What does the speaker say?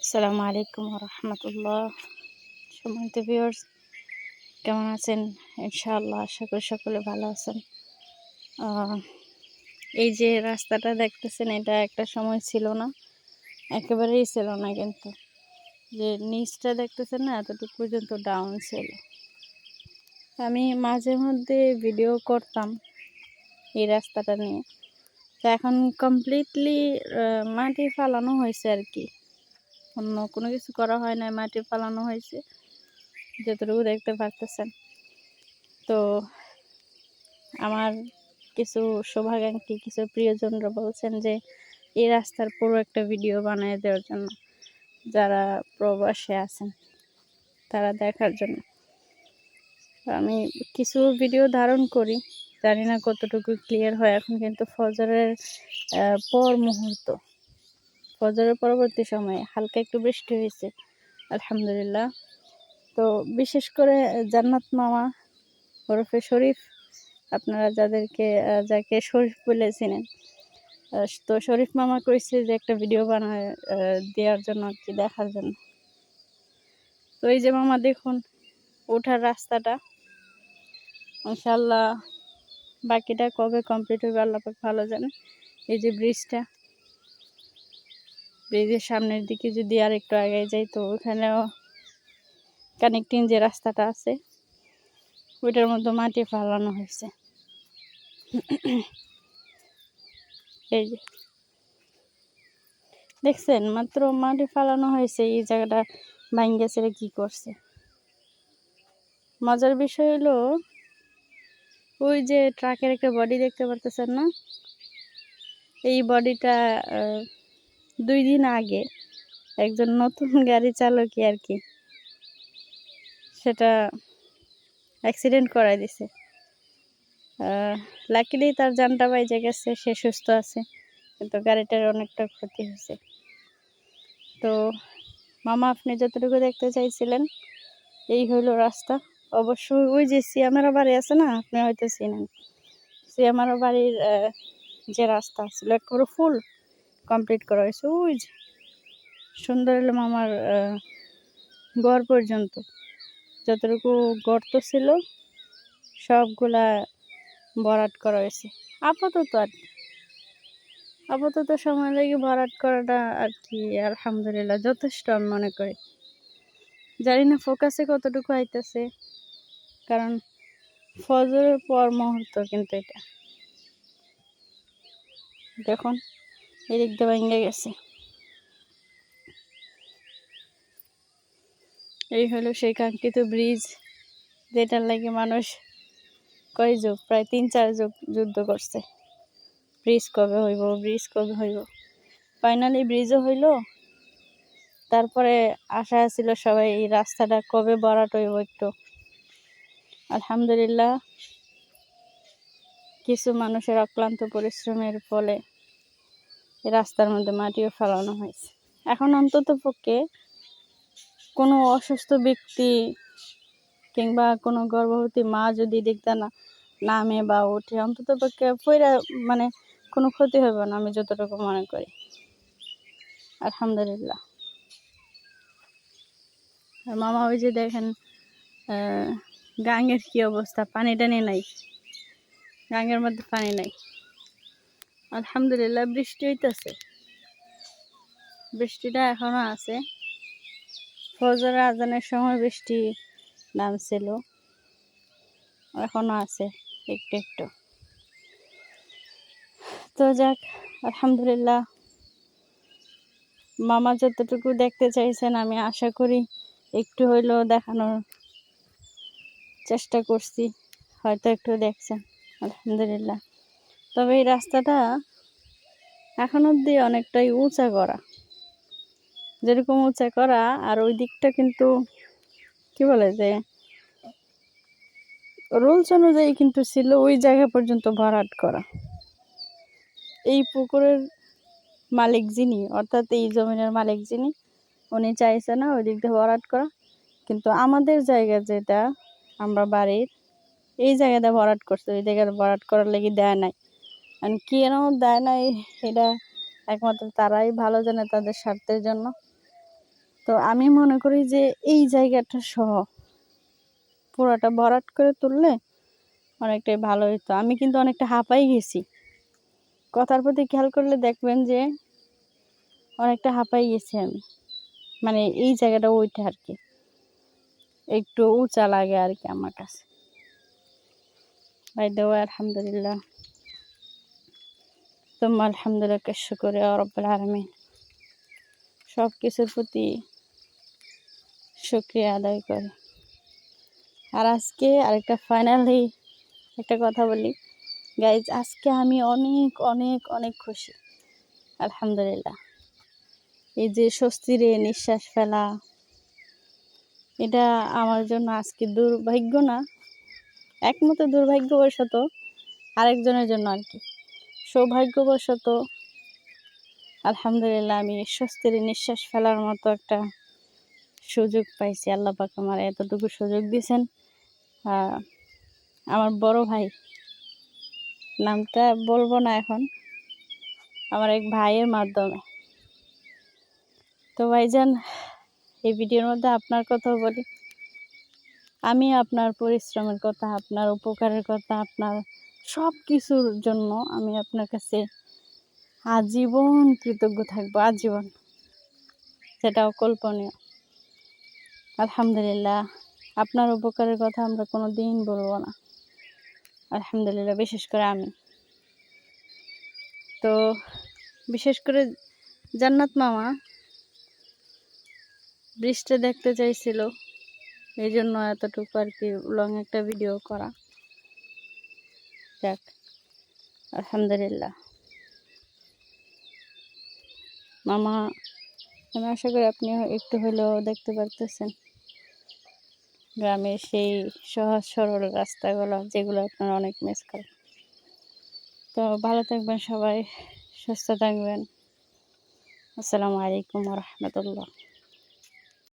আসসালামু আলাইকুম রহমতুল্লাহ। সম্মানিত ভিউয়ার্স, কেমন আছেন? ইনশাআল্লাহ আশা করি সকলে ভালো আছেন। এই যে রাস্তাটা দেখতেছেন, এটা একটা সময় ছিল না, একেবারেই ছিল না, কিন্তু যে নিচটা দেখতেছেন না, এতটুকু পর্যন্ত ডাউন ছিল। আমি মাঝে মধ্যে ভিডিও করতাম এই রাস্তাটা নিয়ে, তো এখন কমপ্লিটলি মাটি ফালানো হয়েছে আর কি, অন্য কোনো কিছু করা হয় না, মাটি ফালানো হয়েছে যতটুকু দেখতে পারতেছেন। তো আমার কিছু শুভাকাঙ্ক্ষী, কিছু প্রিয়জনরা বলছেন যে এই রাস্তার পুরো একটা ভিডিও বানিয়ে দেওয়ার জন্য, যারা প্রবাসে আছেন তারা দেখার জন্য। আমি কিছু ভিডিও ধারণ করি, জানি না কতটুকু ক্লিয়ার হয়। এখন কিন্তু ফজরের পর মুহূর্ত, ফজরের পরবর্তী সময়ে হালকা একটু বৃষ্টি হয়েছে, আলহামদুলিল্লাহ। তো বিশেষ করে জান্নাত মামা ওরফে শরীফ, আপনারা যাকে শরীফ বলেছিলেন, তো শরীফ মামা কইছে যে একটা ভিডিও বানায় দেওয়ার জন্য আর কি, দেখার জন্য। তো এই যে মামা দেখুন ওঠার রাস্তাটা, ইনশাআল্লাহ বাকিটা কবে কমপ্লিট হবে আল্লাহ পাক ভালো জানে। এই যে ব্রিজের সামনের দিকে যদি আর একটু আগে যাই, তো ওখানেও কানেক্টিং যে রাস্তাটা আছে ওইটার মধ্যে মাটি ফালানো হয়েছে। এই যে দেখছেন, মাত্র মাটি ফালানো হয়েছে, এই জায়গাটা ভাঙ্গা ছেড়ে কি করছে। মজার বিষয় হলো, ওই যে ট্রাকের একটা বডি দেখতে পারতেছেন না, এই বডিটা 2 দিন আগে একজন নতুন গাড়ি চালকই আর কি সেটা অ্যাক্সিডেন্ট করাই দিছে। লাকিলি তার জানটা বাইজে গেছে, সে সুস্থ আছে, কিন্তু গাড়িটার অনেকটা ক্ষতি হয়েছে। তো মামা, আপনি যতটুকু দেখতে চাইছিলেন এই হইলো রাস্তা। অবশ্যই ওই যে সিয়ামের বাড়ি আছে না, আপনি হয়তো চিনেন, সিয়ামের বাড়ির যে রাস্তা ছিল একেবারে ফুল কমপ্লিট করা হয়েছে। ওই যে সুন্দর হলো মামার ঘর পর্যন্ত, যতটুকু গর্ত ছিল সবগুলা ভরাট করা হয়েছে। আপাতত সময় লাগে ভরাট করাটা আর কি, আলহামদুলিল্লাহ যথেষ্ট আমি মনে করি। জানি না ফোকাসে কতটুকু আইতেছে, কারণ ফজরের পর মুহূর্ত, কিন্তু এটা দেখুন এদিক দিয়ে ভেঙে গেছে। এই হলো সেই কাঙ্ক্ষিত ব্রিজ, যেটার লাগে মানুষ কয় যুগ, প্রায় 3-4 যুগ যুদ্ধ করছে। ব্রিজ কবে হইব। ফাইনালি ব্রিজও হইল। তারপরে আশা ছিল সবাই এই রাস্তাটা কবে ভরাট হইব একটু। আলহামদুলিল্লাহ, কিছু মানুষের অক্লান্ত পরিশ্রমের ফলে এই রাস্তার মধ্যে মাটিও ফেলানো হয়েছে। এখন অন্তত পক্ষে কোনো অসুস্থ ব্যক্তি কিংবা কোনো গর্ভবতী মা যদি দেখতে নামে বা ওঠে, অন্তত পক্ষে পইরা মানে কোনো ক্ষতি হবে না, আমি যতটুকু মনে করি। আলহামদুলিল্লাহ। আর মামা ওই যে দেখেন গাঙের কি অবস্থা, পানি টানি নাই, গাঙের মধ্যে পানি নাই। আলহামদুলিল্লাহ বৃষ্টি হইতেছে, বৃষ্টিটা এখনো আছে। ফজর আজানের সময় বৃষ্টি নামছিল, এখনো আছে একটু একটু। তো যাক, আলহামদুলিল্লাহ মামা যতটুকু দেখতে চাইছেন, আমি আশা করি একটু হইলেও দেখানোর চেষ্টা করছি, হয়তো একটু দেখছেন, আলহামদুলিল্লাহ। তবে এই রাস্তাটা এখন অব্দি অনেকটাই উঁচা করা, যেরকম উঁচা করা, আর ওই দিকটা কিন্তু কি বলে যে রুলস অনুযায়ী কিন্তু ছিল ওই জায়গা পর্যন্ত ভরাট করা। এই পুকুরের মালিক যিনি, অর্থাৎ এই জমিনের মালিক যিনি, উনি চাইছে না ওই দিক দিয়ে ভরাট করা, কিন্তু আমাদের জায়গা যেটা আমরা বাড়ির, এই জায়গাটা ভরাট করছে, ওই জায়গাটা ভরাট করার লেগে দেয় নাই। আর কেন দেয় নাই এটা একমাত্র তারাই ভালো জানে, তাদের স্বার্থের জন্য। তো আমি মনে করি যে এই জায়গাটা সহ পুরোটা ভরাট করে তুললে অনেকটাই ভালো হতো। আমি কিন্তু অনেকটা হাঁপাই গেছি, কথার প্রতি খেয়াল করলে দেখবেন যে অনেকটা হাঁপাই গেছি আমি, মানে এই জায়গাটা ওইটা আর কি একটু উঁচা লাগে আর কি আমার কাছে। বাই দ্য ওয়ে আলহামদুলিল্লাহ, তোমার আলহামদুলিল্লাহ শুকর রব্বুল আলামিন, সব কিছুর প্রতি শুকরিয়া আদায় করে। আর আজকে আরেকটা ফাইনালি একটা কথা বলি গাইজ, আজকে আমি অনেক অনেক অনেক খুশি আলহামদুলিল্লাহ। এই যে স্বস্তিরে নিঃশ্বাস ফেলা, এটা আমার জন্য আজকে দুর্ভাগ্য না, একমতে দুর্ভাগ্যবশত আরেকজনের জন্য আর কি সৌভাগ্যবশত আলহামদুলিল্লাহ আমি স্বস্তির নিঃশ্বাস ফেলার মতো একটা সুযোগ পাইছি। আল্লাহ পাক আমার এতটুকু সুযোগ দিয়েছেন। আমার বড় ভাই, নামটা বলবো না এখন, আমার এক ভাইয়ের মাধ্যমে। তো ভাইজান, এই ভিডিওর মধ্যে আপনার কথাও বলি, আমি আপনার পরিশ্রমের কথা, আপনার উপকারের কথা, আপনার সব কিছুর জন্য আমি আপনার কাছে আজীবন কৃতজ্ঞ থাকবো, আজীবন, সেটা অকল্পনীয়। আলহামদুলিল্লাহ, আপনার উপকারের কথা আমরা কোনো দিন বলবো না আলহামদুলিল্লাহ, বিশেষ করে আমি। তো বিশেষ করে জান্নাত মামা বৃষ্টি দেখতে চাইছিল, এই জন্য এতটুকু আর কি লং একটা ভিডিও করা। যাক আলহামদুলিল্লাহ মামা, আমি আশা করি আপনি একটু হলেও দেখতে পারতেছেন গ্রামের সেই সহজ সরল রাস্তাগুলো যেগুলো আপনারা অনেক মিস করেন। তো ভালো থাকবেন সবাই, সুস্থ থাকবেন। আসসালামু আলাইকুম ওয়া রাহমাতুল্লাহ।